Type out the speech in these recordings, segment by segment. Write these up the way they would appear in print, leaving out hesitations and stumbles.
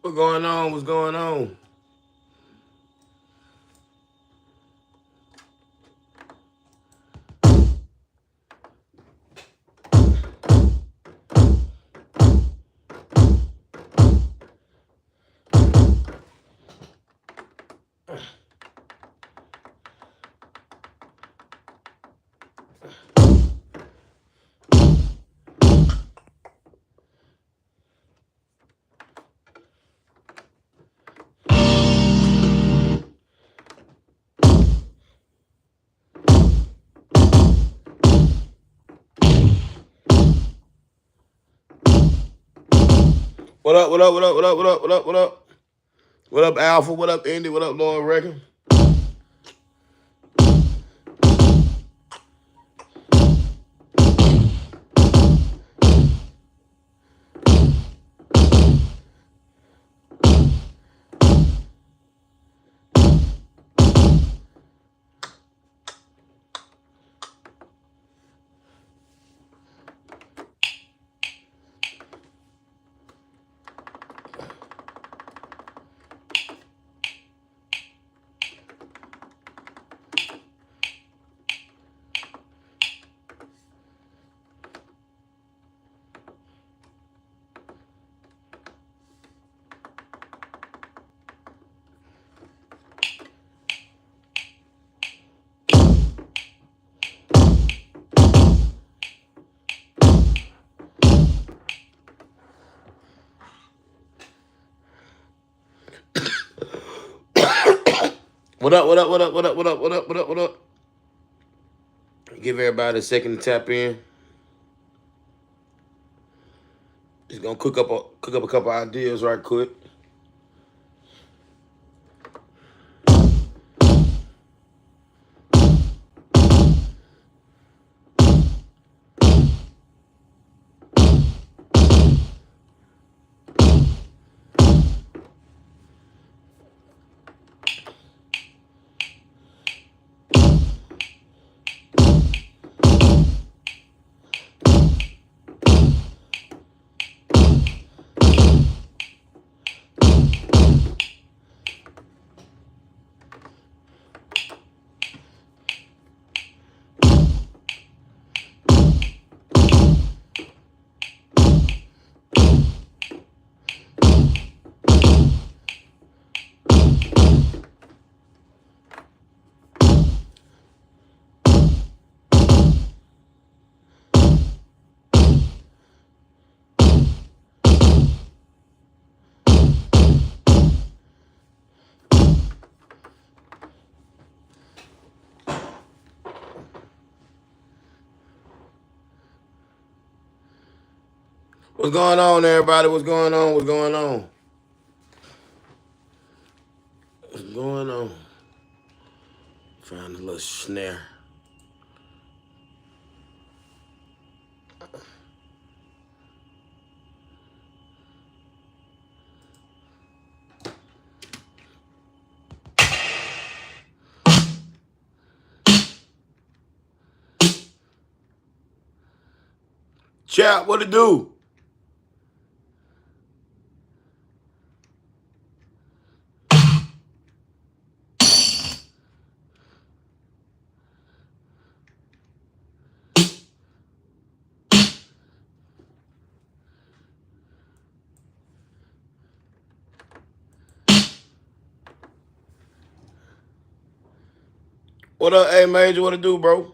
What going on? What's going on? What up? What up? What up? What up? What up? What up? What up? What up, Alpha? What up, Indy? What up, Lauren Reckon? What up? What up? What up? What up? What up? What up? What up? What up? Give everybody a second to tap in. Just gonna cook up a couple ideas right quick. What's going on, everybody? What's going on? What's going on? What's going on? Found a little snare. Chat, what it do? What up, hey Major? What it do, bro?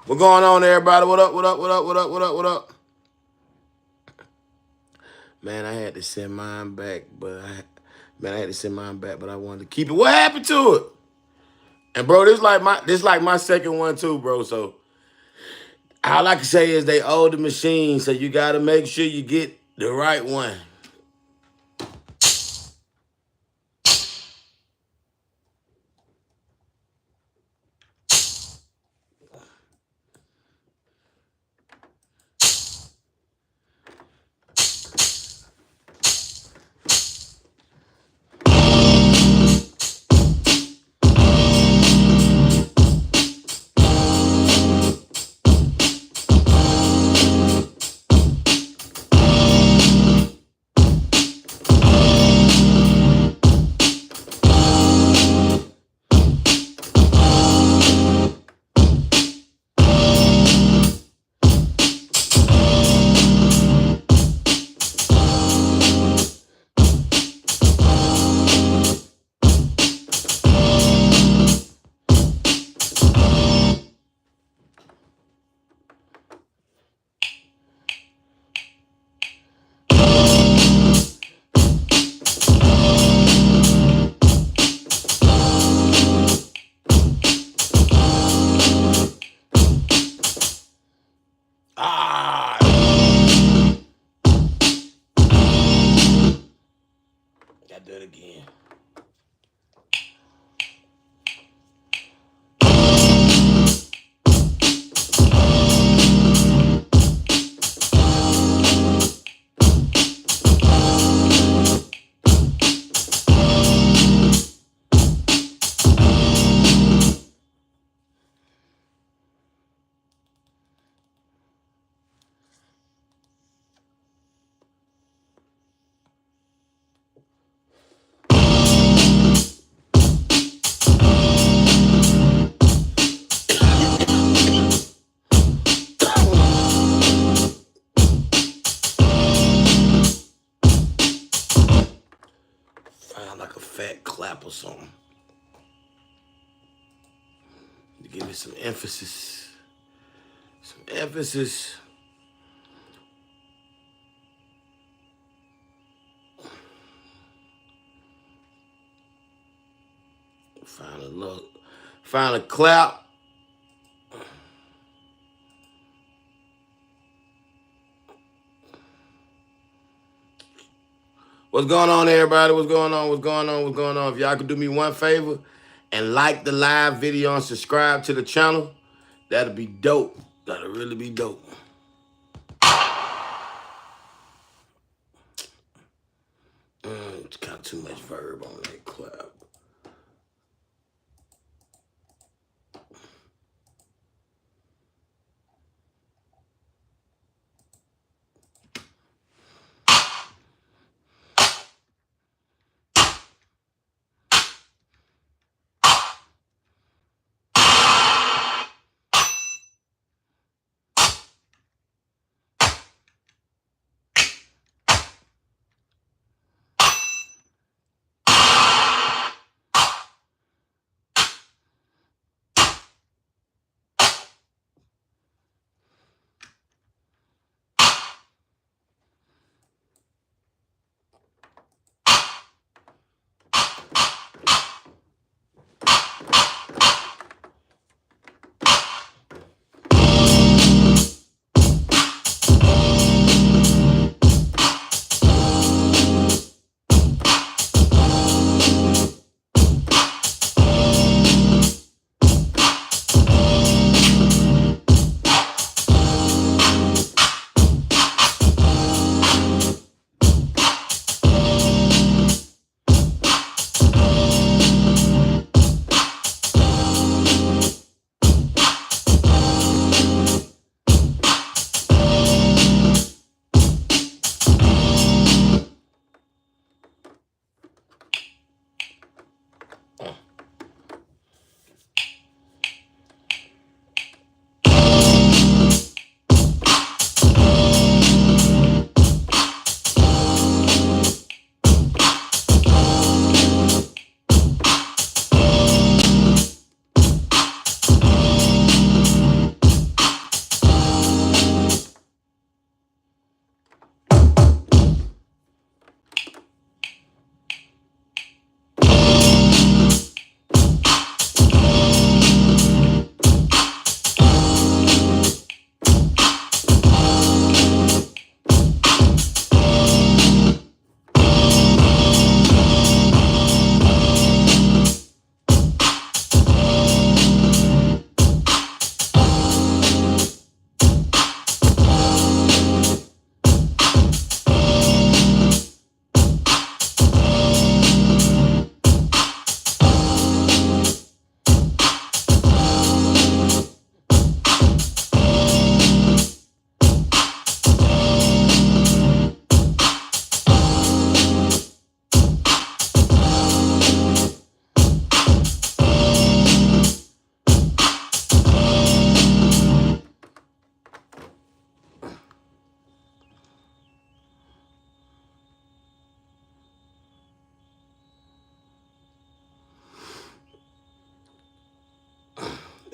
What going on, everybody? What up? What up? What up? What up? What up? What up? Man, I had to send mine back, but I had to send mine back, but I wanted to keep it. What happened to it? And bro, this like my second one too, bro. So all I can say is they owe the machine, so you gotta make sure you get the right one. Ah, gotta do it again. Find like a fat clap or something to give it some emphasis. Some emphasis. Find a look. Find a clap. What's going on, everybody? What's going on? What's going on? What's going on? If y'all could do me one favor and like the live video and subscribe to the channel, that'd be dope. That'll really be dope. It's got too much verb on that clap.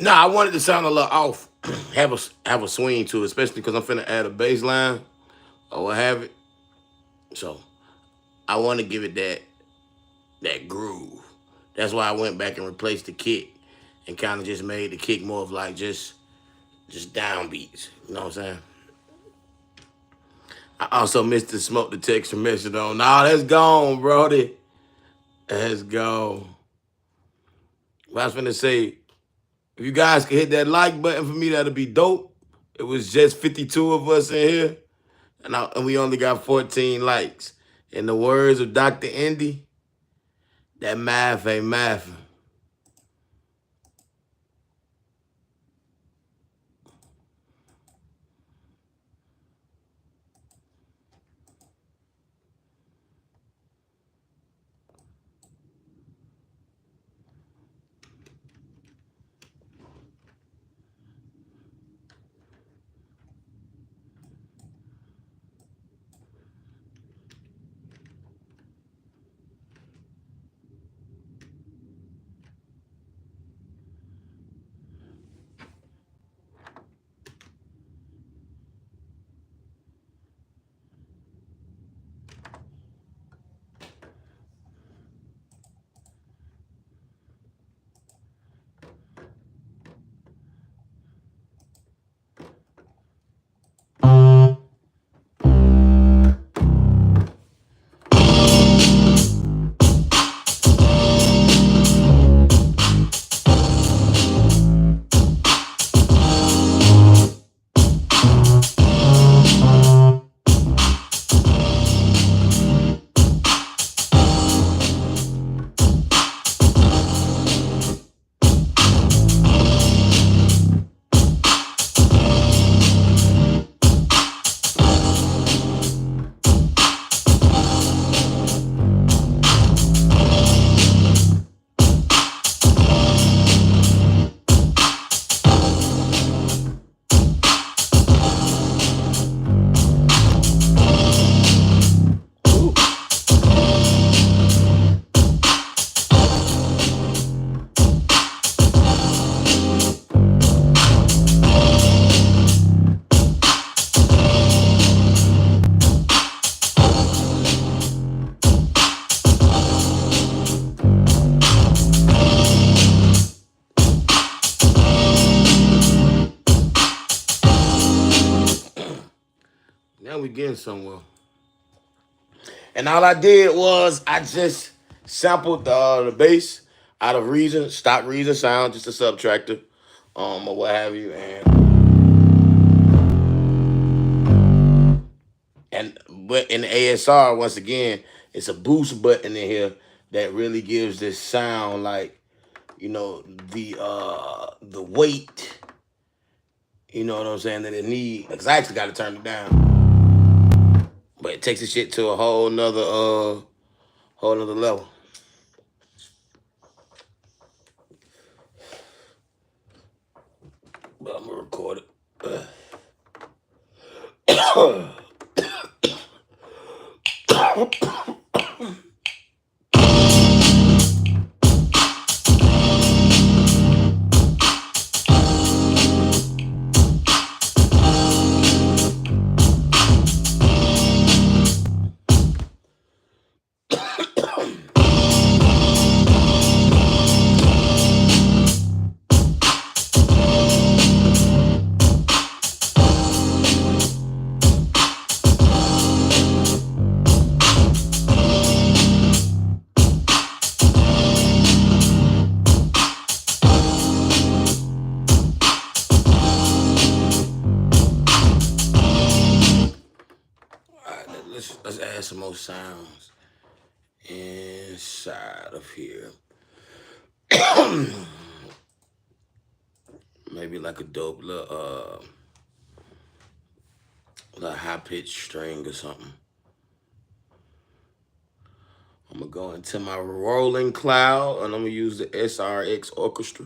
No, I wanted to sound a little off, have a swing to it, especially because I'm finna add a bass line or what have it. So I want to give it that groove. That's why I went back and replaced the kick and kind of just made the kick more of like just downbeats. You know what I'm saying? I also missed the smoke detection message on. Nah, that's gone, Brody. That's gone. What I was finna say, if you guys could hit that like button for me, that'd be dope. It was just 52 of us in here, and we only got 14 likes. In the words of Dr. Indy, that math ain't mathing. Now we getting somewhere. And all I did was I just sampled the bass out of Reason, stock Reason sound, just a subtractor, or what have you, and but in the ASR once again, it's a boost button in here that really gives this sound like the weight. You know what I'm saying that it need. Because I actually got to turn it down, but it takes the shit to a whole nother level. But I'm gonna record it. Let's add some more sounds inside of here. Maybe like a dope little high pitched string or something. I'm gonna go into my rolling cloud and I'm gonna use the SRX orchestra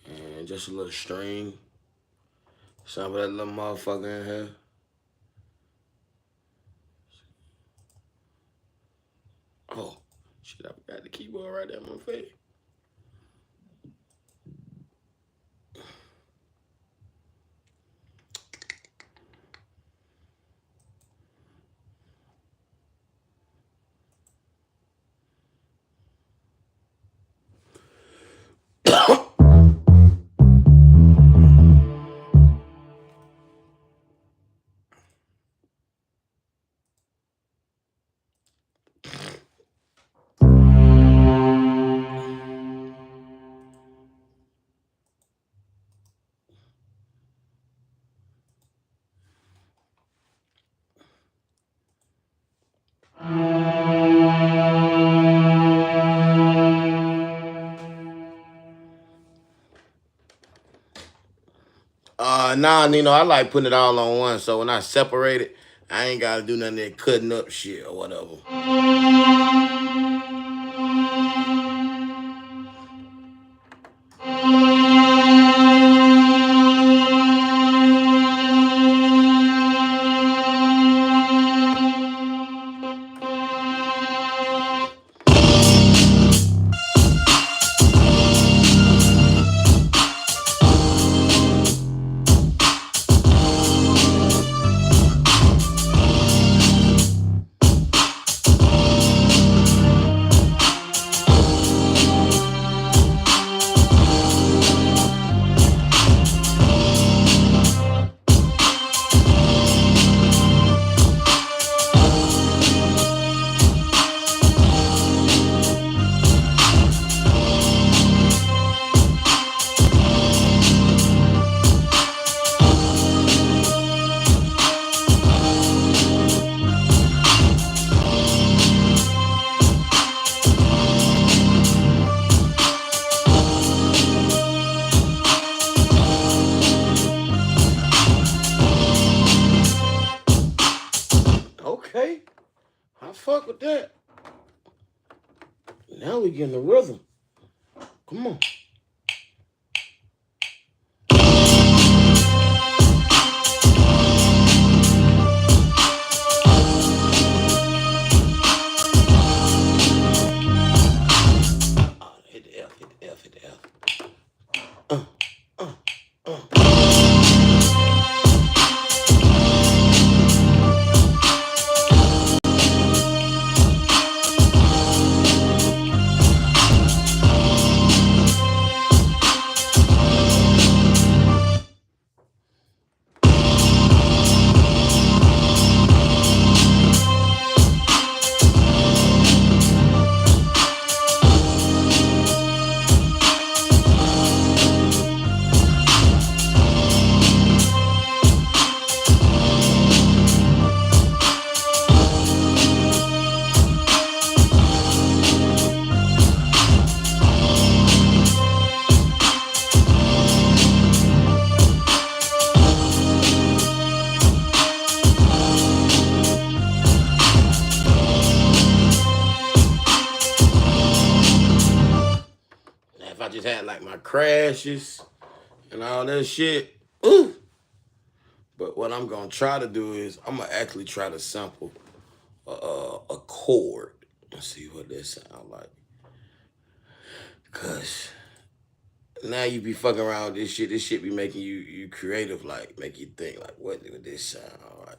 and just a little string. Some of that little motherfucker in here. Oh, shit, I forgot the keyboard right there in my face. nah, Nino, I like putting it all on one. So when I separate it, I ain't gotta do nothing that cutting up shit or whatever. Okay, I fuck with that. Now we getting the rhythm. Come on. Oh, hit the F, hit the F, hit the F. Uh, uh, Now, if I just had like my crashes and all that shit, ooh. But what I'm gonna try to do is I'm gonna actually try to sample a chord and see what that sound like. Cause now you be fucking around with this shit. This shit be making you creative, like make you think like, what would this sound like?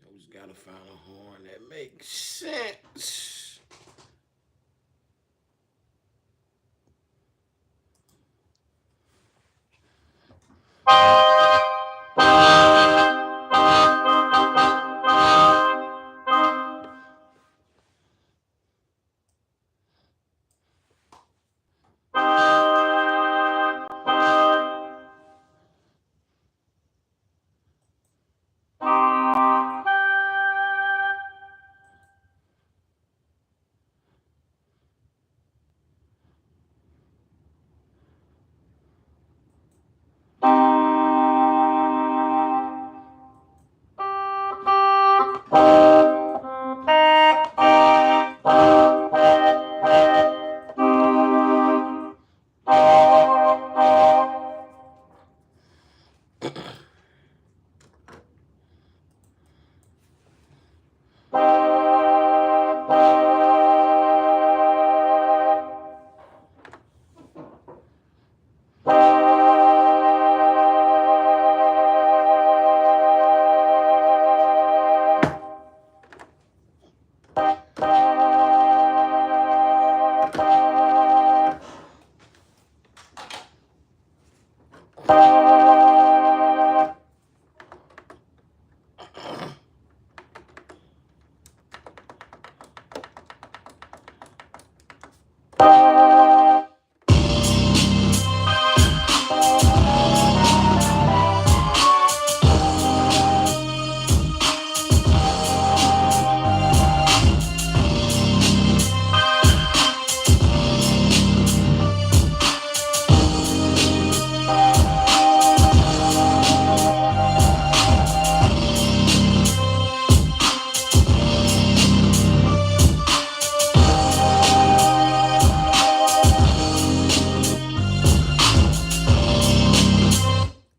I just gotta find a horn that makes sense.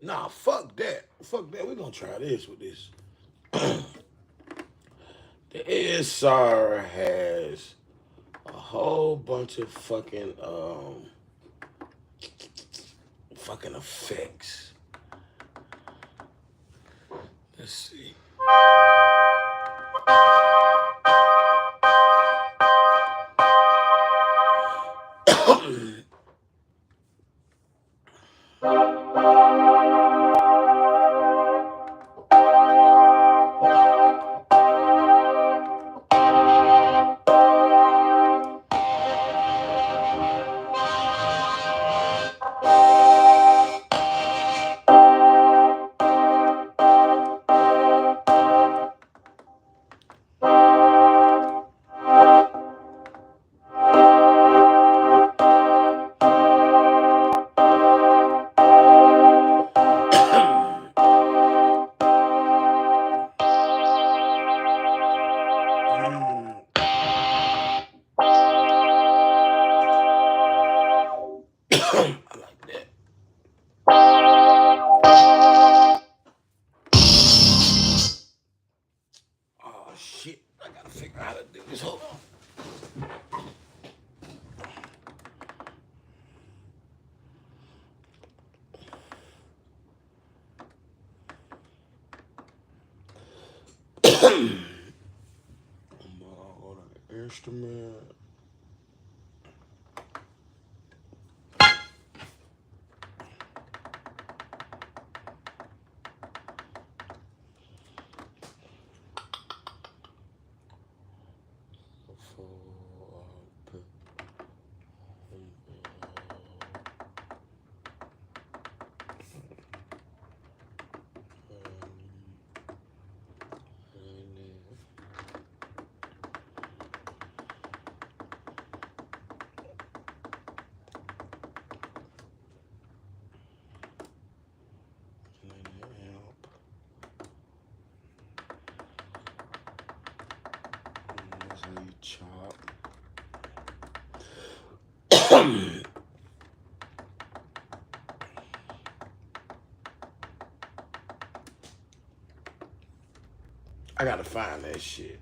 Nah, fuck that. Fuck that. We're gonna try this with this. The ASR has a whole bunch of fucking effects. Let's see. I like that. Oh shit! I gotta figure out how to do this. Hold on. I'm on an instrument. Chop. I gotta find that shit.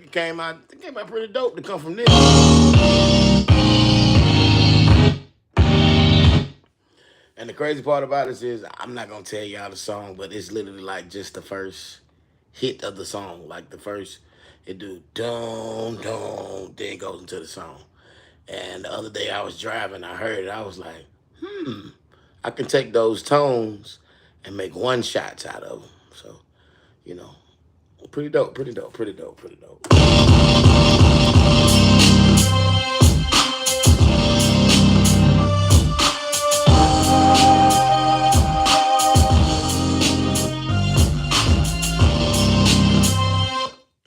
It came out pretty dope to come from this. And the crazy part about this is I'm not gonna tell y'all the song, but it's literally like just the first hit of the song, like the first. It do dum dum, then it goes into the song. And the other day I was driving, I heard it. I was like, I can take those tones and make one shots out of them. So, you know, pretty dope, pretty dope, pretty dope, pretty dope.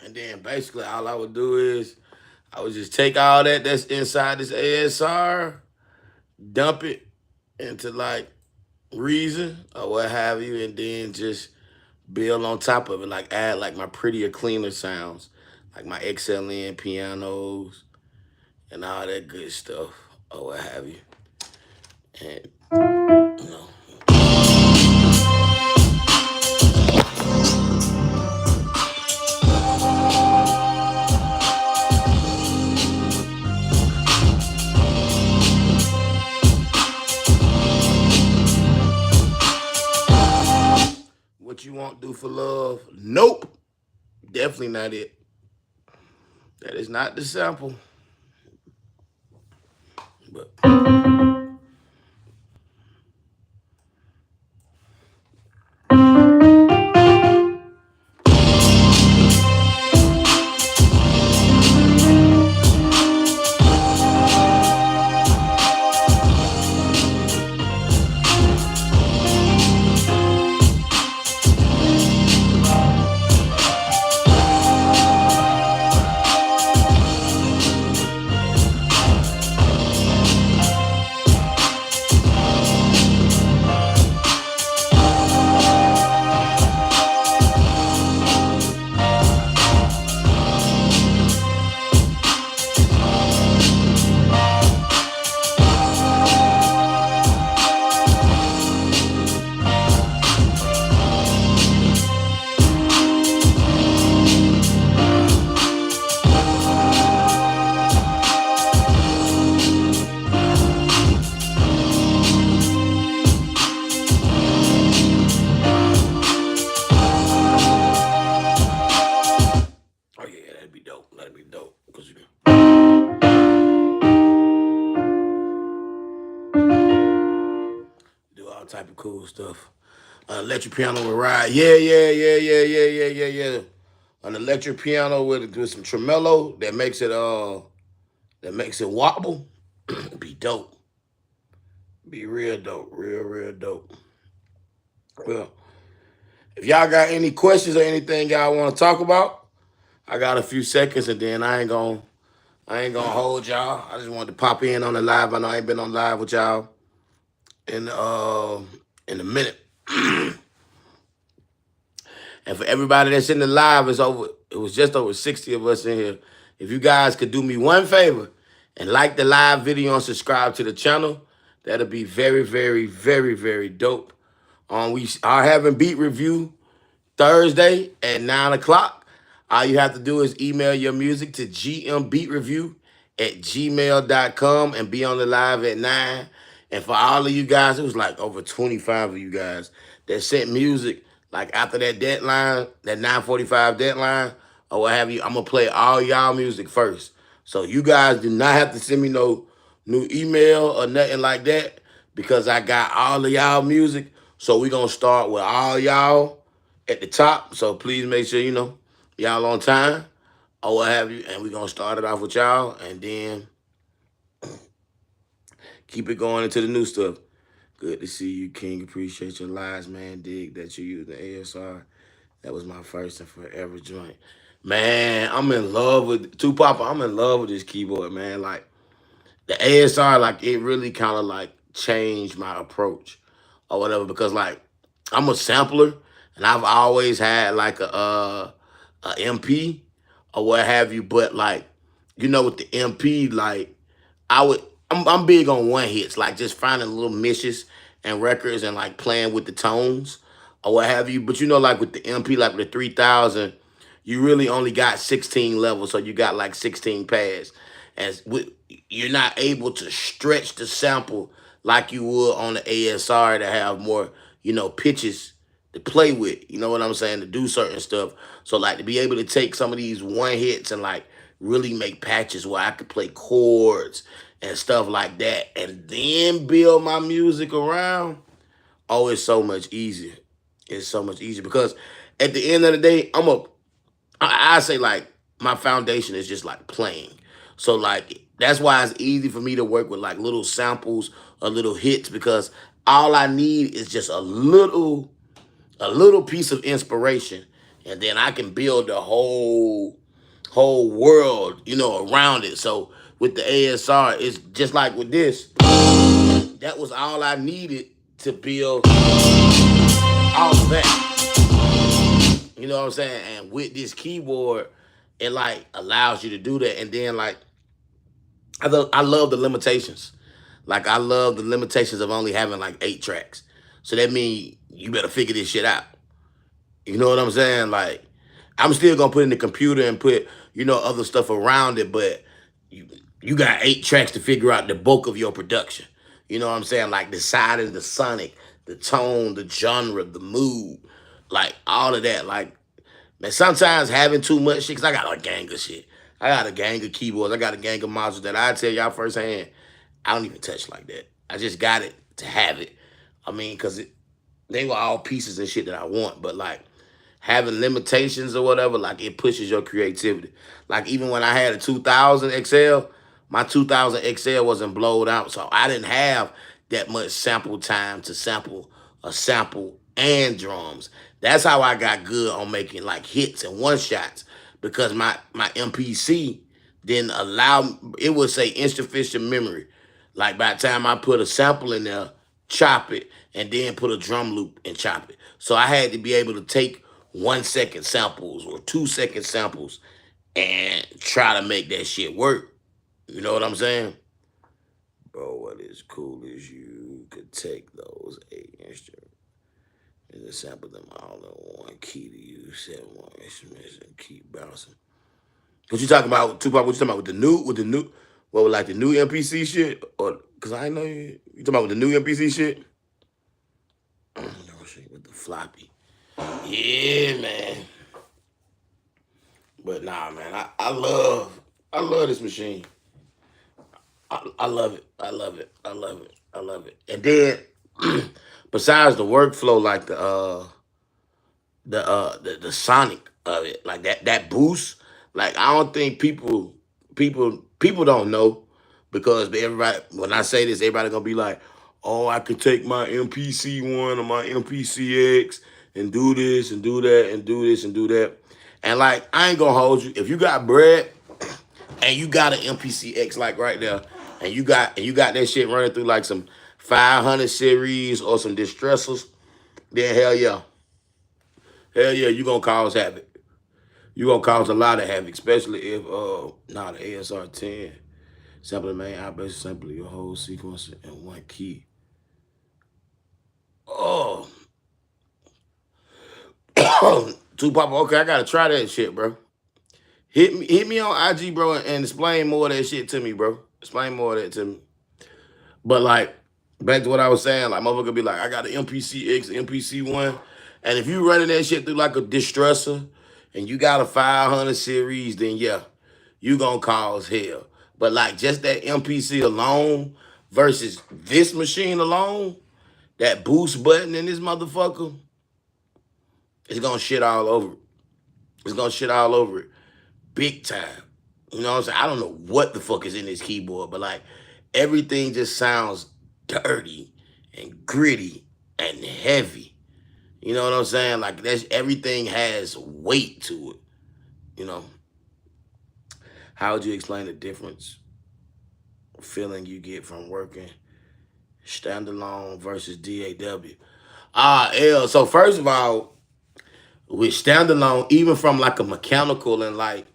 And then basically all I would do is I would just take all that's inside this ASR, dump it into like Reason or what have you, and then just build on top of it, like add like my prettier, cleaner sounds, like my XLN pianos and all that good stuff or what have you. And you know, what you want to do for love? Nope, definitely not it. That is not the sample. But oh yeah, that'd be dope. That'd be dope because you do all type of cool stuff. Electric piano with ride. Yeah, yeah, yeah, yeah, yeah, yeah, yeah, yeah. An electric piano with some tremolo that makes it wobble. Be dope. Be real dope. Real, real dope. Well, if y'all got any questions or anything y'all want to talk about, I got a few seconds and then I ain't gonna hold y'all. I just wanted to pop in on the live. I know I ain't been on live with y'all in in a minute. And for everybody that's in the live, it was just over 60 of us in here. If you guys could do me one favor and like the live video and subscribe to the channel, that'll be very, very, very, very dope. We are having beat review Thursday at 9 o'clock. All you have to do is email your music to gmbeatreview@gmail.com and be on the live at 9. And for all of you guys, it was like over 25 of you guys that sent music like after that deadline, that 9:45 deadline or what have you. I'm going to play all y'all music first. So you guys do not have to send me no new email or nothing like that because I got all of y'all music. So we're going to start with all y'all at the top. So please make sure, y'all on time or what have you. And we're going to start it off with y'all and then keep it going into the new stuff. Good to see you, King. Appreciate your lies, man. Dig that you use the ASR. That was my first and forever joint. Man, I'm in love with Tupac. I'm in love with this keyboard, man. Like the ASR, like it really kind of like changed my approach or whatever because like I'm a sampler and I've always had like a MP or what have you, but like with the MP, like I would I'm big on one hits, like just finding little misses and records and like playing with the tones or what have you. But like with the MP, like with the 3000, you really only got 16 levels, so you got like 16 pads. You're not able to stretch the sample like you would on the ASR to have more, pitches to play with. You know what I'm saying? To do certain stuff. So like to be able to take some of these one hits and like really make patches where I could play chords and stuff like that, and then build my music around. Oh, it's so much easier. It's so much easier because at the end of the day, I say like my foundation is just like playing. So like that's why it's easy for me to work with like little samples or little hits because all I need is just a little piece of inspiration, and then I can build the whole world, around it. So with the ASR, it's just like with this. That was all I needed to build all of that. You know what I'm saying? And with this keyboard, it like allows you to do that. And then like I love the limitations. Like I love the limitations of only having like 8 tracks. So that means you better figure this shit out. You know what I'm saying? Like, I'm still gonna put in the computer and put, other stuff around it, but you you got 8 tracks to figure out the bulk of your production. You know what I'm saying? Like deciding the sonic, the tone, the genre, the mood, like all of that. Like, man, sometimes having too much shit, cause I got a gang of shit. I got a gang of keyboards. I got a gang of modules that I tell y'all firsthand, I don't even touch like that. I just got it to have it. I mean, cause they were all pieces and shit that I want, but like having limitations or whatever, like it pushes your creativity. Like even when I had a 2000 XL, my 2000 XL wasn't blowed out, so I didn't have that much sample time to sample a sample and drums. That's how I got good on making like hits and one shots because my MPC didn't allow. It would say insufficient memory. Like by the time I put a sample in there, chop it, and then put a drum loop and chop it. So I had to be able to take 1 second samples or 2 second samples and try to make that shit work. You know what I'm saying? Bro, what is cool is you could take those 8 instruments and just sample them all in one key to use 7 more instruments and keep bouncing. What you talking about, Tupac? What you talking about with the new, what like the new MPC shit? Or cause I know you talking about with the new MPC shit? No shit with the floppy. Yeah, man. But nah, man, I love this machine. I love it. I love it. I love it. I love it. And then besides the workflow, like the sonic of it, like that boost, like I don't think people don't know because everybody when I say this, everybody gonna be like, oh, I could take my MPC one or my MPC X and do this and do that and do this and do that. And like I ain't gonna hold you. If you got bread and you got an MPC X like right there, and you got that shit running through like some 500 series or some distressors, then hell yeah, you gonna cause havoc. You gonna cause a lot of havoc, especially if the ASR-10 sample the main outbase sample your whole sequence in one key. Oh, Tupac, okay, I gotta try that shit, bro. Hit me on IG, bro, and explain more of that shit to me, bro. Explain more of that to me. But like back to what I was saying, like motherfucker be like, I got an MPC X, MPC one, and if you running that shit through like a distressor, and you got a 500 series, then yeah, you gonna cause hell. But like just that MPC alone versus this machine alone, that boost button in this motherfucker, it's gonna shit all over it. It's gonna shit all over it. Big time. You know what I'm saying? I don't know what the fuck is in this keyboard, but like everything just sounds dirty and gritty and heavy. You know what I'm saying? Like that's everything has weight to it. You know, how would you explain the difference feeling you get from working standalone versus DAW? L. So first of all, with standalone, even from like a mechanical and like,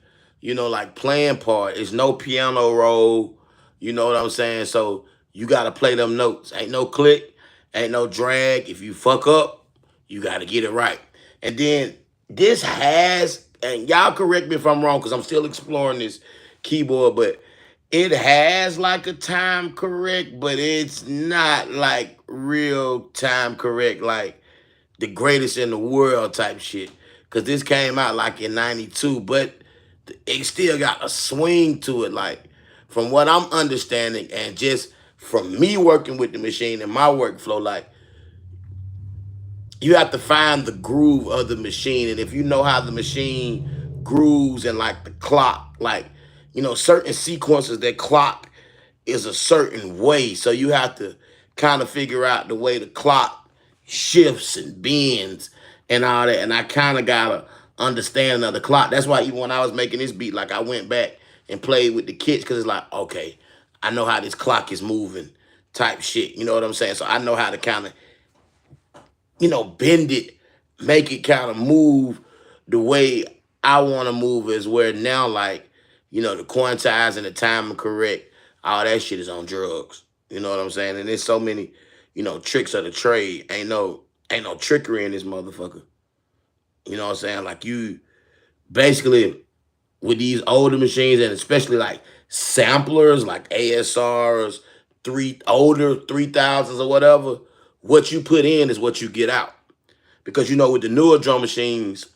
like playing part, it's no piano roll. You know what I'm saying? So you gotta play them notes. Ain't no click, ain't no drag. If you fuck up, you gotta get it right. And then this has, and y'all correct me if I'm wrong, because I'm still exploring this keyboard, but it has like a time correct, but it's not like real time correct. Like the greatest in the world type shit. Cause this came out like in '92, but it still got a swing to it. Like from what I'm understanding, and just from me working with the machine and my workflow, like you have to find the groove of the machine. And if you know how the machine grooves and like the clock, like, certain sequences that clock is a certain way. So you have to kind of figure out the way the clock shifts and bends and all that. And I kind of got a understanding of the clock. That's why even when I was making this beat, like I went back and played with the kits because it's like, okay, I know how this clock is moving type shit. You know what I'm saying? So I know how to kind of bend it, make it kind of move the way I want to move is where now, like, the quantize and the timing correct, all that shit is on drugs. You know what I'm saying? And there's so many, tricks of the trade. Ain't no trickery in this motherfucker. You know what I'm saying? Like you basically with these older machines and especially like samplers like ASRs, older 3000s or whatever, what you put in is what you get out. Because with the newer drum machines,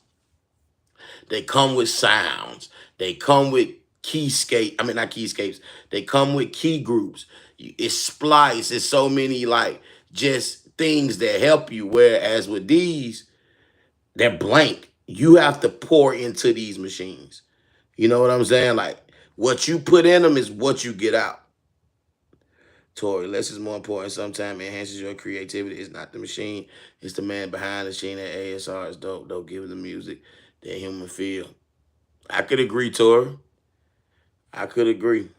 they come with sounds. They come with keyscape. I mean not keyscapes. They come with key groups. It's splice. It's so many like just things that help you. Whereas with these, they're blank. You have to pour into these machines. You know what I'm saying? Like what you put in them is what you get out. Tori, less is more important. Sometimes it enhances your creativity. It's not the machine. It's the man behind the machine. That ASR is dope. Don't give it the music that human feel. I could agree, Tori. I could agree.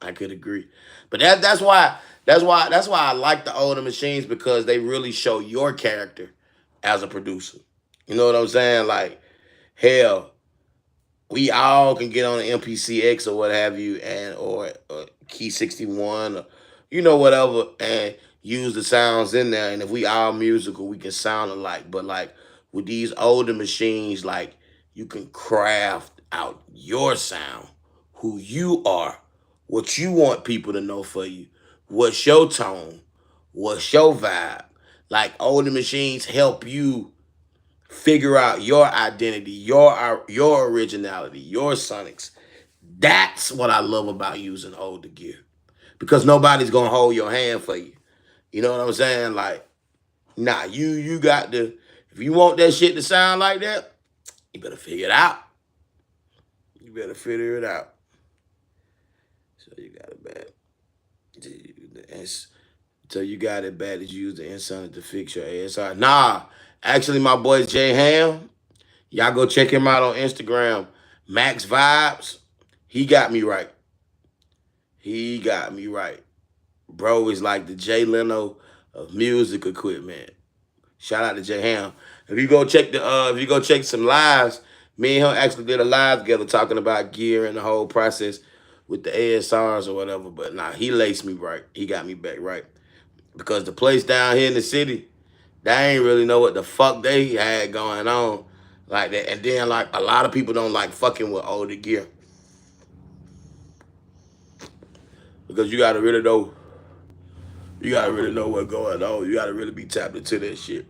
I could agree. But that's why I like the older machines because they really show your character as a producer. You know what I'm saying? Like, hell, we all can get on an MPCX or what have you, and or Key 61 or whatever, and use the sounds in there. And if we all musical, we can sound alike. But like with these older machines, like you can craft out your sound, who you are, what you want people to know for you, what's your tone, what's your vibe. Like older machines help you figure out your identity, your originality, your sonics. That's what I love about using older gear because nobody's gonna hold your hand for you. You know what I'm saying? Like, nah, you got to. If you want that shit to sound like that, you better figure it out. You better figure it out. So you got it bad. So you got it bad that you use the Insonic to fix your ASR. Nah, actually, my boy Jay Ham, y'all go check him out on Instagram. Max Vibes, he got me right. He got me right. Bro is like the Jay Leno of music equipment. Shout out to Jay Ham. If you go check some lives, me and him actually did a live together talking about gear and the whole process with the ASRs or whatever. But nah, he laced me right. He got me back right. Because the place down here in the city, they ain't really know what the fuck they had going on like that. And then like a lot of people don't like fucking with older gear. Because you gotta really know what's going on. You gotta really be tapped into that shit.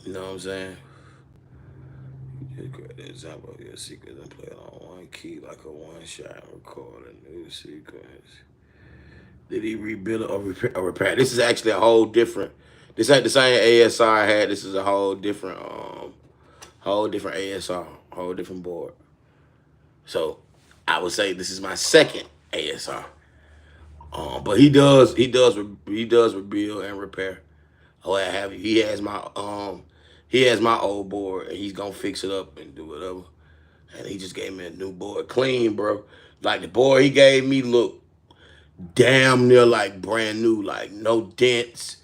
You know what I'm saying? Just grab the example of your secret and play it on one key like a one shot record a new sequence. Did he rebuild it or repair? This is actually a whole different. This ain't the same ASR I had. This is a whole different ASR, whole different board. So I would say this is my second ASR. But he does rebuild and repair. Oh, I have you. He has my old board and he's gonna fix it up and do whatever. And he just gave me a new board, clean, bro. Like the board he gave me looked damn near like brand new, like no dents,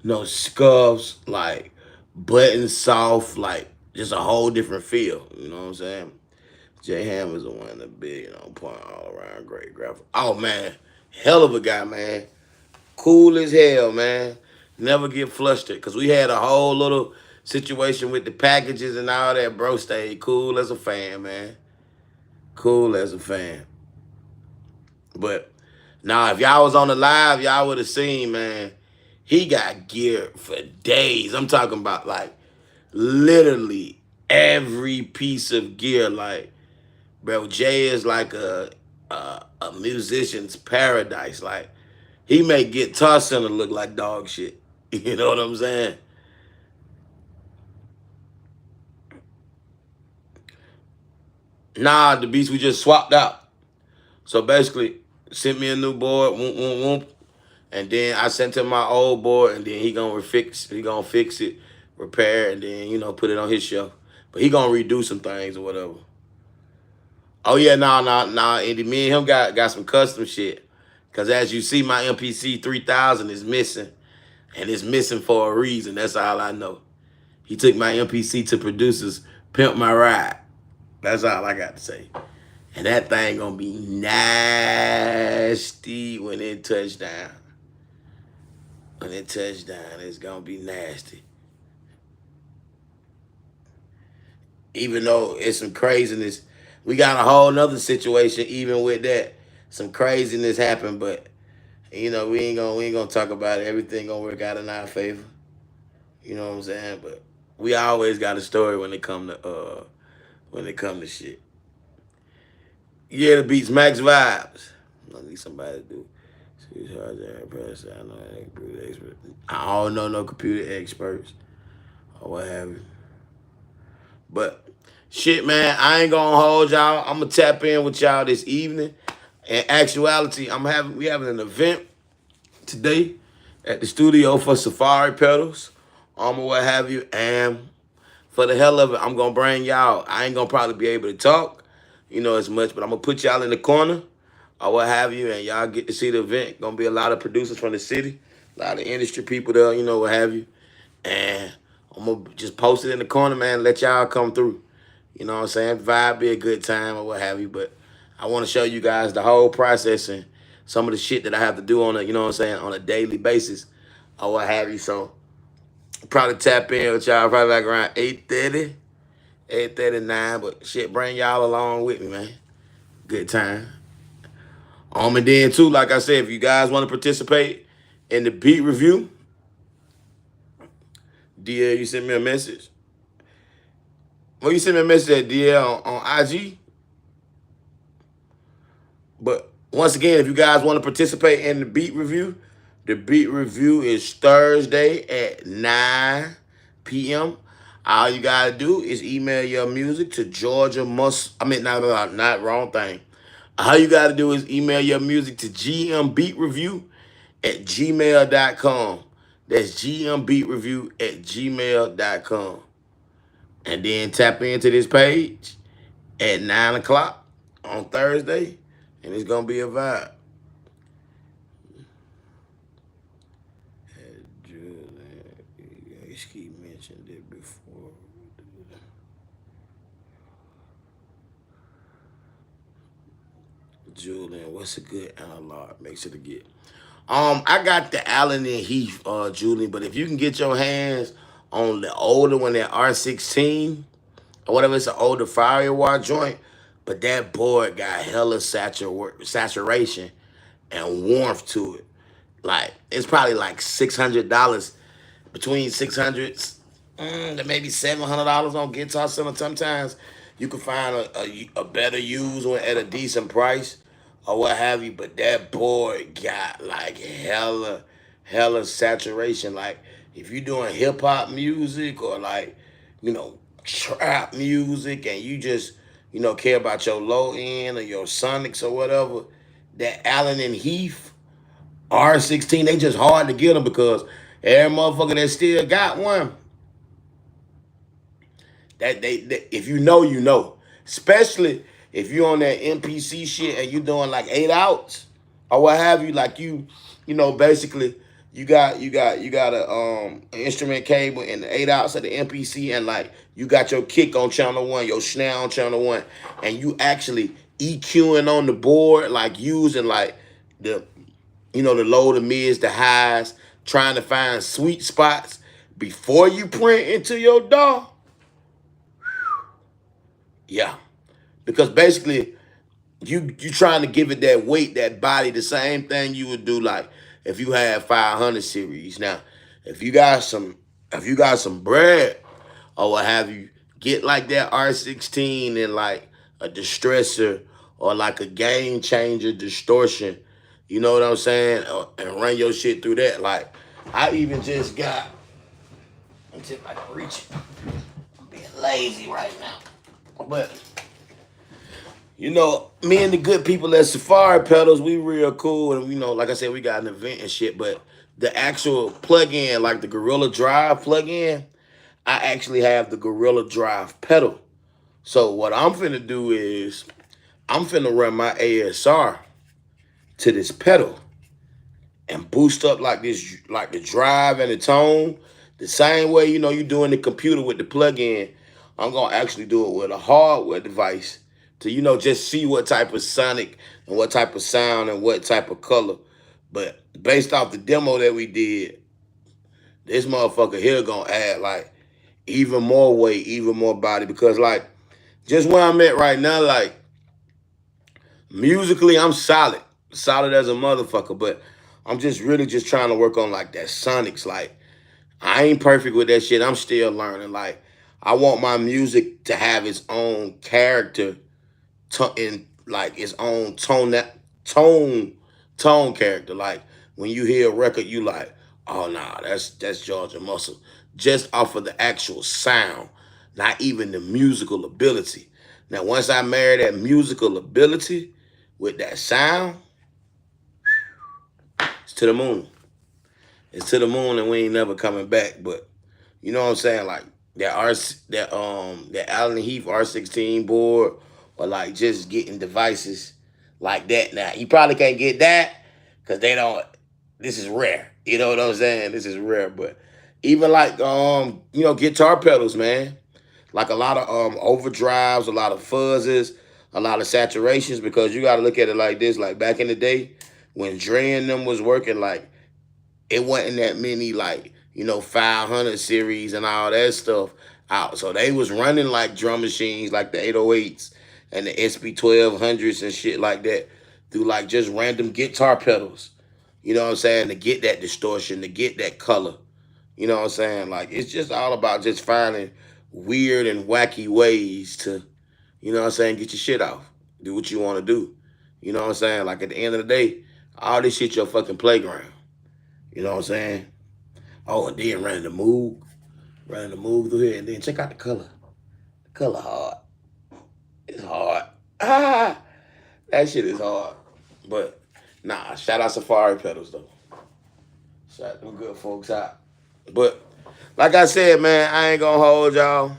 no scuffs, like button soft, like just a whole different feel. You know what I'm saying? Jay Ham is the one that big, point all around great graphic. Oh man, hell of a guy, man. Cool as hell, man. Never get flustered. Cause we had a whole little situation with the packages and all that. Bro stayed cool as a fan, man. Cool as a fan. But now, if y'all was on the live, y'all would have seen, man. He got gear for days. I'm talking about like literally every piece of gear. Like, bro, Jay is like a musician's paradise. Like, he make Guitar Center look like dog shit. You know what I'm saying? Nah, the beats we just swapped out. So basically, sent me a new board, whoop, whoop, whoop, and then I sent him my old board, and then he gonna fix it, repair, it, and then put it on his shelf. But he gonna redo some things or whatever. Oh yeah, nah. Andy, me and him got some custom shit. Cause as you see, my MPC 3000 is missing, and it's missing for a reason. That's all I know. He took my MPC to producers, pimp my ride. That's all I got to say. And that thing gonna be nasty when it touch down. When it touch down, it's gonna be nasty. Even though it's some craziness, we got a whole nother situation. Even with that, some craziness happened, but we ain't gonna talk about it. Everything gonna work out in our favor. You know what I'm saying? But we always got a story when it come to shit. Yeah, the beats max vibes. I need somebody to do. I don't know no computer experts or what have you. But shit, man, I ain't gonna hold y'all. I'm gonna tap in with y'all this evening. In actuality, we having an event today at the studio for Safari Pedals, or what have you. And for the hell of it, I'm gonna bring y'all. I ain't gonna probably be able to talk, as much, but I'm gonna put y'all in the corner or what have you, and y'all get to see the event. Gonna be a lot of producers from the city, a lot of industry people there, what have you. And I'm gonna just post it in the corner, man. Let y'all come through. You know what I'm saying? Vibe be a good time or what have you. But I want to show you guys the whole process and some of the shit that I have to do on on a daily basis or what have you. So probably tap in with y'all probably like around 8:30, 8:39. But shit, bring y'all along with me, man. Good time. And then too, like I said, if you guys want to participate in the beat review, DL, you send me a message. Well, you send me a message at DL on IG. But once again, if you guys want to participate in the beat review is Thursday at 9 p.m. All you gotta do is email your music to Georgia Must. I mean, not wrong thing. All you gotta do is email your music to gmbeatreview at gmail.com. That's gmbeatreview at gmail.com. And then tap into this page at 9 o'clock on Thursday, and it's gonna be a vibe. Keep mentioned it before. Julian, what's a good analog? Make sure to get. I got the Allen and Heath, Julian, but if you can get your hands on the older one, that R16 or whatever, it's an older firewall joint, but that board got hella saturation and warmth to it. Like, it's probably like $600, between 600 to maybe $700 on Guitar Center. Sometimes you can find a better used one at a decent price or what have you. But that board got like hella saturation. Like, if you're doing hip hop music or like, trap music, and you just, care about your low end or your sonics or whatever, that Allen and Heath R16, they just hard to get them because every motherfucker that still got one, that if you know, you know. Especially if you on that MPC shit and you doing like 8 outs or what have you, like basically you got an instrument cable and the 8 outs of the MPC, and like you got your kick on channel 1, your snare on channel 1, and you actually EQing on the board, like using like the the low, the mids, the highs, trying to find sweet spots before you print into your DAW. Yeah. Because basically, you trying to give it that weight, that body, the same thing you would do like if you have 500 series. Now, if you got some bread or what have you, get like that R16 and like a distressor or like a game changer distortion. You know what I'm saying? And run your shit through that. Like, I even just got, until I can reach it. I'm being lazy right now. But, you know, me and the good people at Safari Pedals, we real cool. And, you know, like I said, we got an event and shit. But the actual plug-in, like the Gorilla Drive plug-in, I actually have the Gorilla Drive pedal. So what I'm finna do is I'm finna run my ASR to this pedal and boost up like this, like the drive and the tone, the same way, you know, you do in the computer with the plug-in. I'm gonna actually do it with a hardware device to, you know, just see what type of sonic and what type of sound and what type of color. But based off the demo that we did, this motherfucker here gonna add like even more weight, even more body, because like just where I'm at right now, like musically, I'm solid, solid as a motherfucker. But I'm just really just trying to work on like that sonics. Like I ain't perfect with that shit. I'm still learning. Like I want my music to have its own character, in like its own tone tone character. Like when you hear a record, you like, oh nah, that's Georgia Muscle. Just off of the actual sound, not even the musical ability. Now once I marry that musical ability with that sound, it's to the moon. It's to the moon and we ain't never coming back. But you know what I'm saying? Like that Allen Heath R16 board, or like just getting devices like that. Now you probably can't get that because they don't. This is rare. You know what I'm saying? This is rare. But even like you know, guitar pedals, man. Like a lot of overdrives, a lot of fuzzes, a lot of saturations. Because you got to look at it like this. Like back in the day when Dre and them was working, like it wasn't that many like, you know, 500 series and all that stuff out. So they was running like drum machines like the 808s and the SB1200s and shit like that through like just random guitar pedals. You know what I'm saying? To get that distortion, to get that color. You know what I'm saying? Like it's just all about just finding weird and wacky ways to, you know what I'm saying, get your shit off. Do what you want to do. You know what I'm saying? Like at the end of the day, all this shit your fucking playground. You know what I'm saying? Oh, and then running the move through here, and then check out the color. The color hard. It's hard. Ah, that shit is hard. But nah, shout out Safari pedals though. Shout them good folks out. But like I said, man, I ain't gonna hold y'all.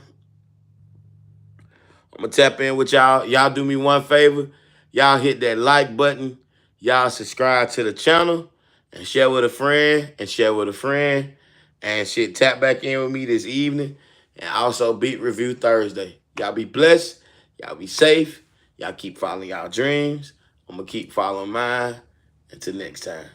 I'm gonna tap in with y'all. Y'all do me one favor. Y'all hit that like button. Y'all subscribe to the channel and share with a friend and share with a friend. And shit, tap back in with me this evening. And also Beat Review Thursday. Y'all be blessed. Y'all be safe. Y'all keep following y'all dreams. I'm gonna keep following mine. Until next time.